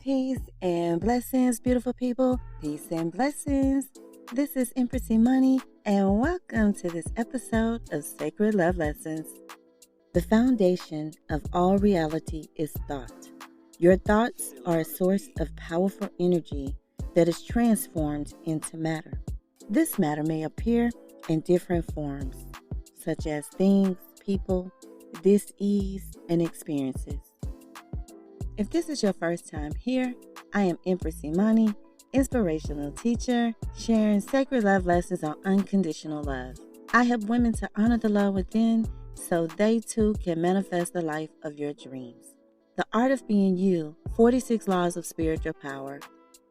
Peace and blessings, beautiful people. Peace and blessings. This is Empress Imani, and welcome to this episode of Sacred Love Lessons. The foundation of all reality is thought. Your thoughts are a source of powerful energy that is transformed into matter. This matter may appear in different forms, such as things, people, dis-ease, and experiences. If this is your first time here, I am Empress Imani, inspirational teacher, sharing sacred love lessons on unconditional love. I help women to honor the love within so they too can manifest the life of your dreams. The Art of Being You, 46 Laws of Spiritual Power.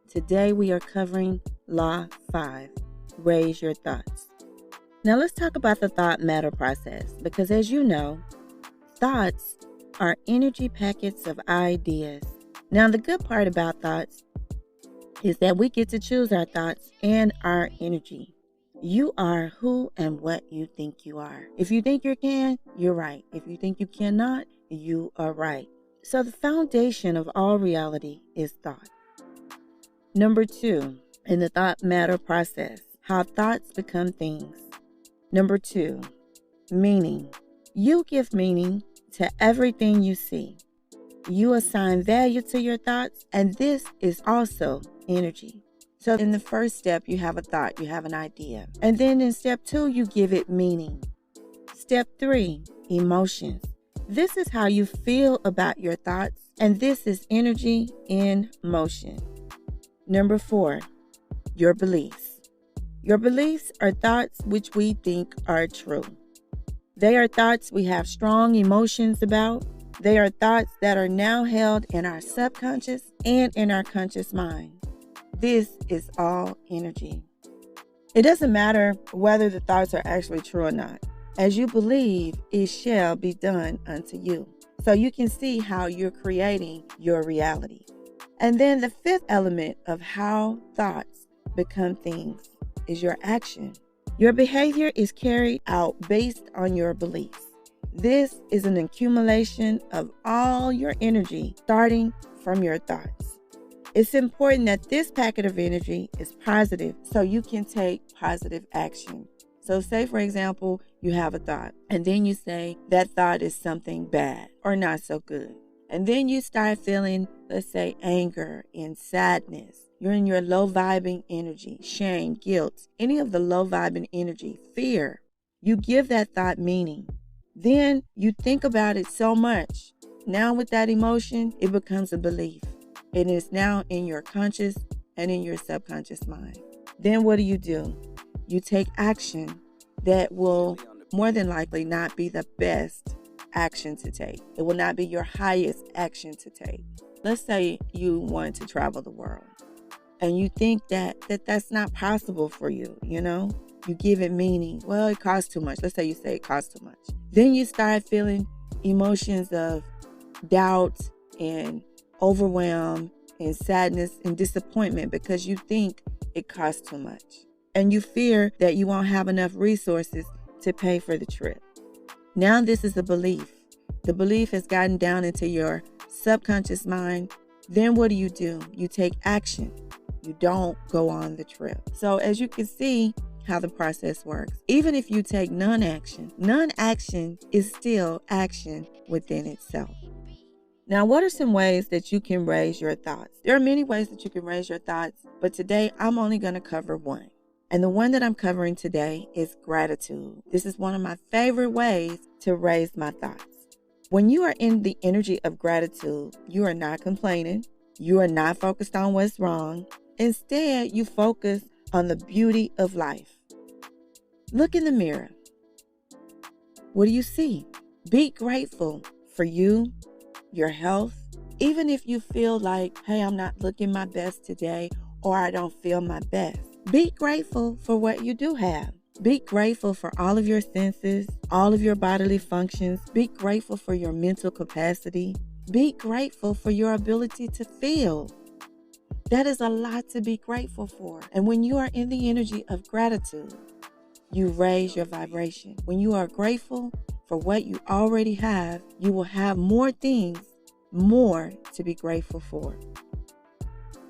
Today we are covering Law 5, Raise Your Thoughts. Now let's talk about the thought matter process, because as you know, thoughts are energy packets of ideas. Now the good part about thoughts is that we get to choose our thoughts and our energy. You are who and what you think you are. If you think you can, you're right. If you think you cannot, you are right. So the foundation of all reality is thought. Number 2, in the thought matter process, how thoughts become things. Number 2, meaning. You give meaning to everything you see. You assign value to your thoughts, and this is also energy. So in the first step, you have a thought, you have an idea. And then in step 2, you give it meaning. Step 3, emotions. This is how you feel about your thoughts, and this is energy in motion. Number 4, your beliefs. Your beliefs are thoughts which we think are true. They are thoughts we have strong emotions about. They are thoughts that are now held in our subconscious and in our conscious mind. This is all energy. It doesn't matter whether the thoughts are actually true or not. As you believe, it shall be done unto you. So you can see how you're creating your reality. And then the 5th element of how thoughts become things is your action. Your behavior is carried out based on your beliefs. This is an accumulation of all your energy starting from your thoughts. It's important that this packet of energy is positive so you can take positive action. So say, for example, you have a thought and then you say that thought is something bad or not so good. And then you start feeling, let's say, anger and sadness. You're in your low vibing energy, shame, guilt, any of the low vibing energy, fear. You give that thought meaning. Then you think about it so much. Now with that emotion, it becomes a belief. It is now in your conscious and in your subconscious mind. Then what do? You take action that will more than likely not be the best action to take. It will not be your highest action to take. Let's say you want to travel the world. And you think that's not possible for you, You give it meaning. Well, it costs too much. Let's say you say it costs too much. Then you start feeling emotions of doubt and overwhelm and sadness and disappointment because you think it costs too much. And you fear that you won't have enough resources to pay for the trip. Now this is a belief. The belief has gotten down into your subconscious mind. Then what do? You take action. You don't go on the trip. So as you can see how the process works, even if you take non-action is still action within itself. Now, what are some ways that you can raise your thoughts? There are many ways that you can raise your thoughts, but today I'm only going to cover one. And the one that I'm covering today is gratitude. This is one of my favorite ways to raise my thoughts. When you are in the energy of gratitude, you are not complaining. You are not focused on what's wrong. Instead, you focus on the beauty of life. Look in the mirror. What do you see? Be grateful for you, your health. Even if you feel like, hey, I'm not looking my best today, or I don't feel my best. Be grateful for what you do have. Be grateful for all of your senses, all of your bodily functions. Be grateful for your mental capacity. Be grateful for your ability to feel. That is a lot to be grateful for. And when you are in the energy of gratitude, you raise your vibration. When you are grateful for what you already have, you will have more things, more to be grateful for.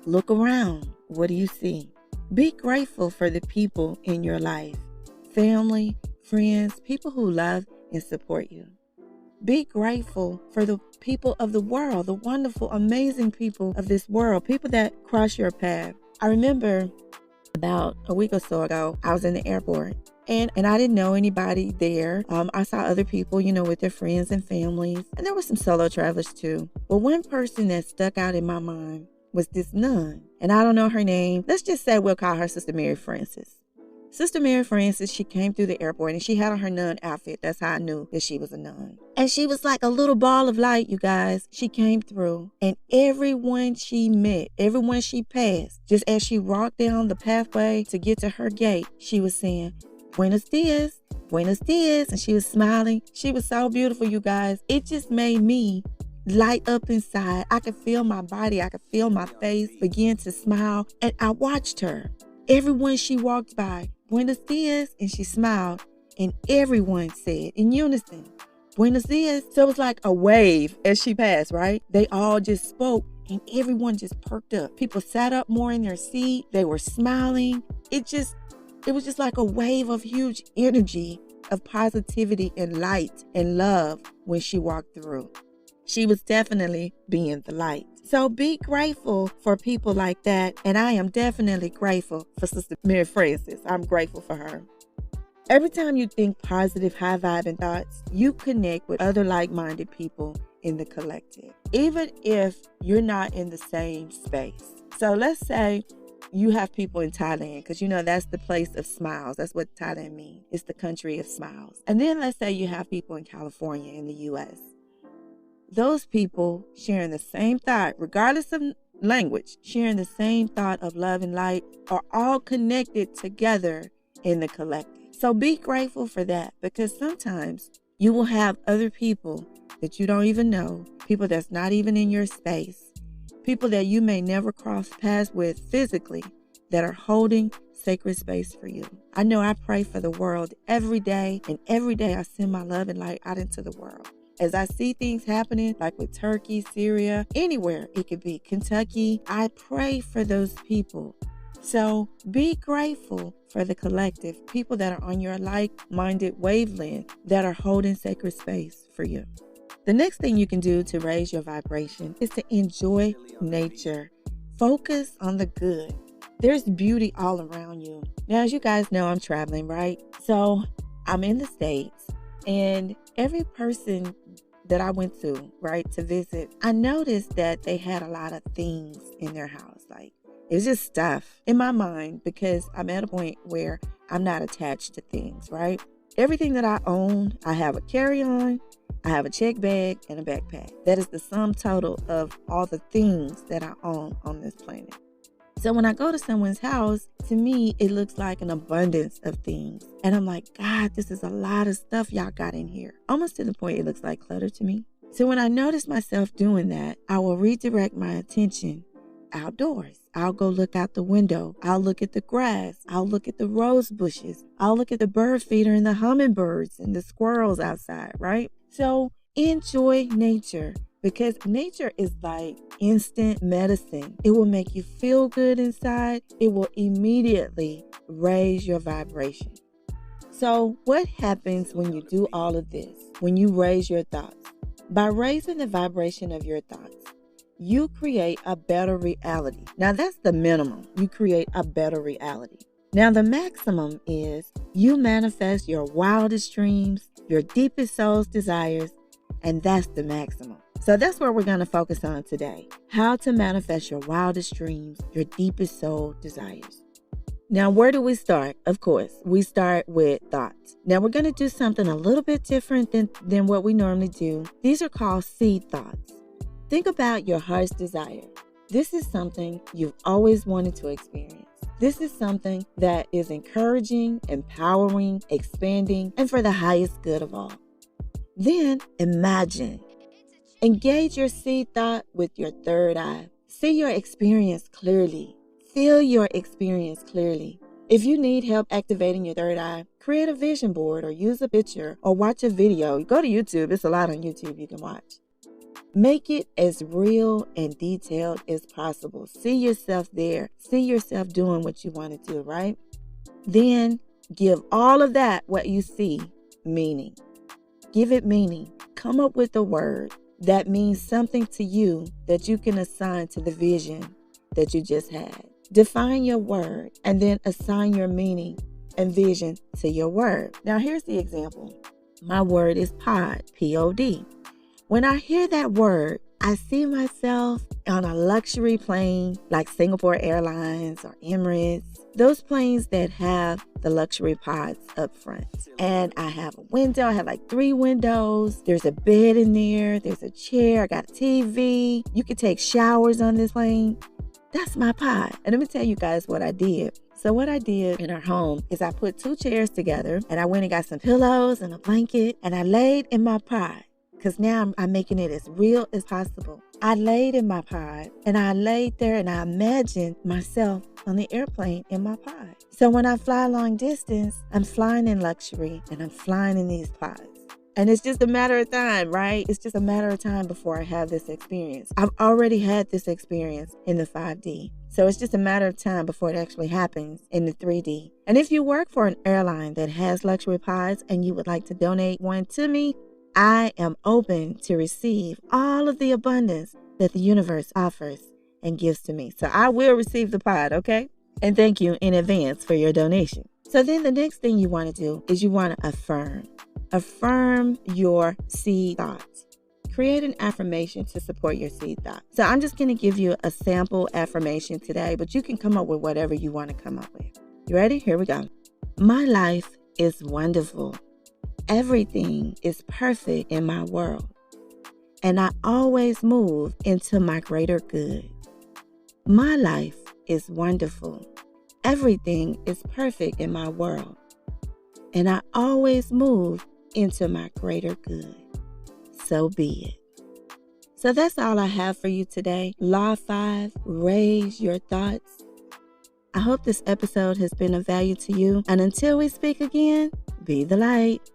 Look around. What do you see? Be grateful for the people in your life. Family, friends, people who love and support you. Be grateful for the people of the world, the wonderful, amazing people of this world, people that cross your path. I remember about a week or so ago, I was in the airport and I didn't know anybody there. I saw other people, with their friends and families, and there were some solo travelers too. But one person that stuck out in my mind was this nun, and I don't know her name. Let's just say we'll call her Sister Mary Frances. Sister Mary Frances, she came through the airport and she had on her nun outfit. That's how I knew that she was a nun. And she was like a little ball of light, you guys. She came through and everyone she met, everyone she passed, just as she walked down the pathway to get to her gate, she was saying, Buenos dias, buenos dias. And she was smiling. She was so beautiful, you guys. It just made me light up inside. I could feel my body. I could feel my face begin to smile. And I watched her. Everyone she walked by, Buenos dias, and she smiled, and everyone said in unison, Buenos dias. So it was like a wave as she passed, right? They all just spoke, and everyone just perked up. People sat up more in their seat. They were smiling. It was just like a wave of huge energy, of positivity and light and love when she walked through. She was definitely being the light. So be grateful for people like that. And I am definitely grateful for Sister Mary Frances. I'm grateful for her. Every time you think positive, high-vibing thoughts, you connect with other like-minded people in the collective, even if you're not in the same space. So let's say you have people in Thailand, because that's the place of smiles. That's what Thailand means. It's the country of smiles. And then let's say you have people in California, in the U.S. Those people sharing the same thought, regardless of language, sharing the same thought of love and light, are all connected together in the collective. So be grateful for that, because sometimes you will have other people that you don't even know, people that's not even in your space, people that you may never cross paths with physically, that are holding sacred space for you. I know I pray for the world every day, and every day I send my love and light out into the world. As I see things happening, like with Turkey, Syria, anywhere, it could be Kentucky, I pray for those people. So be grateful for the collective, people that are on your like-minded wavelength, that are holding sacred space for you. The next thing you can do to raise your vibration is to enjoy nature. Focus on the good. There's beauty all around you. Now, as you guys know, I'm traveling, right? So I'm in the States, and every person that I went to, right, to visit, I noticed that they had a lot of things in their house. Like, it's just stuff in my mind, because I'm at a point where I'm not attached to things, right? Everything that I own, I have a carry-on, I have a check bag, and a backpack. That is the sum total of all the things that I own on this planet. So when I go to someone's house, to me, it looks like an abundance of things. And I'm like, God, this is a lot of stuff y'all got in here. Almost to the point it looks like clutter to me. So when I notice myself doing that, I will redirect my attention outdoors. I'll go look out the window. I'll look at the grass. I'll look at the rose bushes. I'll look at the bird feeder and the hummingbirds and the squirrels outside, right? So enjoy nature, because nature is like instant medicine. It will make you feel good inside. It will immediately raise your vibration. So what happens when you do all of this? When you raise your thoughts? By raising the vibration of your thoughts, you create a better reality. Now that's the minimum. You create a better reality. Now the maximum is you manifest your wildest dreams, your deepest soul's desires, and that's the maximum. So that's what we're going to focus on today. How to manifest your wildest dreams, your deepest soul desires. Now, where do we start? Of course, we start with thoughts. Now, we're going to do something a little bit different than what we normally do. These are called seed thoughts. Think about your heart's desire. This is something you've always wanted to experience. This is something that is encouraging, empowering, expanding, and for the highest good of all. Then imagine. Engage your seed thought with your third eye. See your experience clearly. Feel your experience clearly. If you need help activating your third eye, create a vision board or use a picture or watch a video. Go to YouTube. It's a lot on YouTube you can watch. Make it as real and detailed as possible. See yourself there. See yourself doing what you want to do, right? Then give all of that, what you see, meaning. Give it meaning. Come up with a word that means something to you that you can assign to the vision that you just had. Define your word and then assign your meaning and vision to your word. Now, here's the example. My word is pod, P-O-D. When I hear that word, I see myself on a luxury plane like Singapore Airlines or Emirates, those planes that have the luxury pods up front. And I have a window. I have like 3 windows. There's a bed in there. There's a chair. I got a TV. You can take showers on this plane. That's my pod. And let me tell you guys what I did. So what I did in our home is I put 2 chairs together and I went and got some pillows and a blanket and I laid in my pod. Because now I'm making it as real as possible. I laid in my pod and I laid there and I imagined myself on the airplane in my pod. So when I fly long distance, I'm flying in luxury and I'm flying in these pods. And it's just a matter of time, right? It's just a matter of time before I have this experience. I've already had this experience in the 5D. So it's just a matter of time before it actually happens in the 3D. And if you work for an airline that has luxury pods and you would like to donate one to me, I am open to receive all of the abundance that the universe offers and gives to me. So I will receive the pod, okay? And thank you in advance for your donation. So then the next thing you want to do is you want to affirm. Affirm your seed thoughts. Create an affirmation to support your seed thought. So I'm just going to give you a sample affirmation today, but you can come up with whatever you want to come up with. You ready? Here we go. My life is wonderful. Everything is perfect in my world, and I always move into my greater good. My life is wonderful. Everything is perfect in my world, and I always move into my greater good. So be it. So that's all I have for you today. Law 5, raise your thoughts. I hope this episode has been of value to you, and until we speak again, be the light.